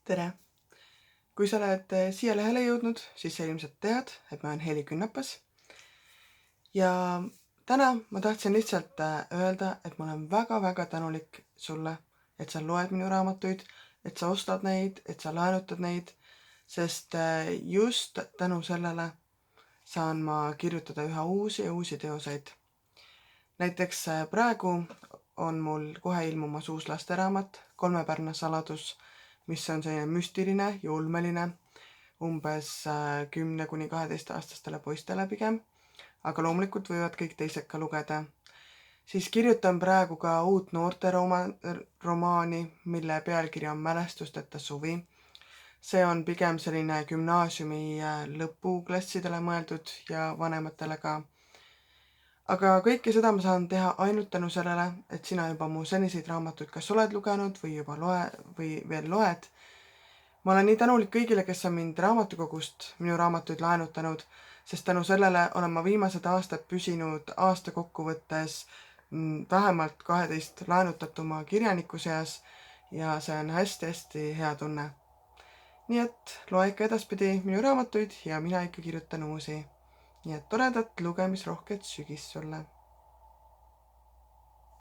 Tere! Kui sa oled siia lehele jõudnud, siis sa ilmselt tead, et ma olen Heli Künnapas. Ja täna ma tahtsin lihtsalt öelda, et ma olen väga-väga tänulik sulle, et sa loed minu raamatuid, et sa ostad neid, et sa laenutad neid, sest just tänu sellele saan ma kirjutada üha uusi ja uusi teoseid. Näiteks praegu on mul kohe ilmumas uus lasteraamat Kolmepärna saladus, mis on selline müstiline ja ulmeline, umbes 10–12-aastastele poistele pigem, aga loomulikult võivad kõik teised ka lugeda. Siis kirjutan praegu ka uut noorteromaani, mille pealkiri on Mälestusteta suvi. See on pigem selline gümnaasiumi lõpuklassidele mõeldud ja vanematele ka. Aga kõike seda ma saan teha ainult tänu sellele, et sina juba mu seniseid raamatuid kas oled lugenud või juba veel loed. Ma olen nii tänulik kõigile, kes on mind raamatukogust minu raamatuid laenutanud, sest tänu sellele olen ma viimased aastad püsinud aasta kokkuvõttes vähemalt 12 laenutatuma kirjaniku seas ja see on hästi-hästi hea tunne. Nii et loe ikka edaspidi minu raamatuid ja mina ikka kirjutan uusi. Nii et toredat lugemisrohket sügist sulle!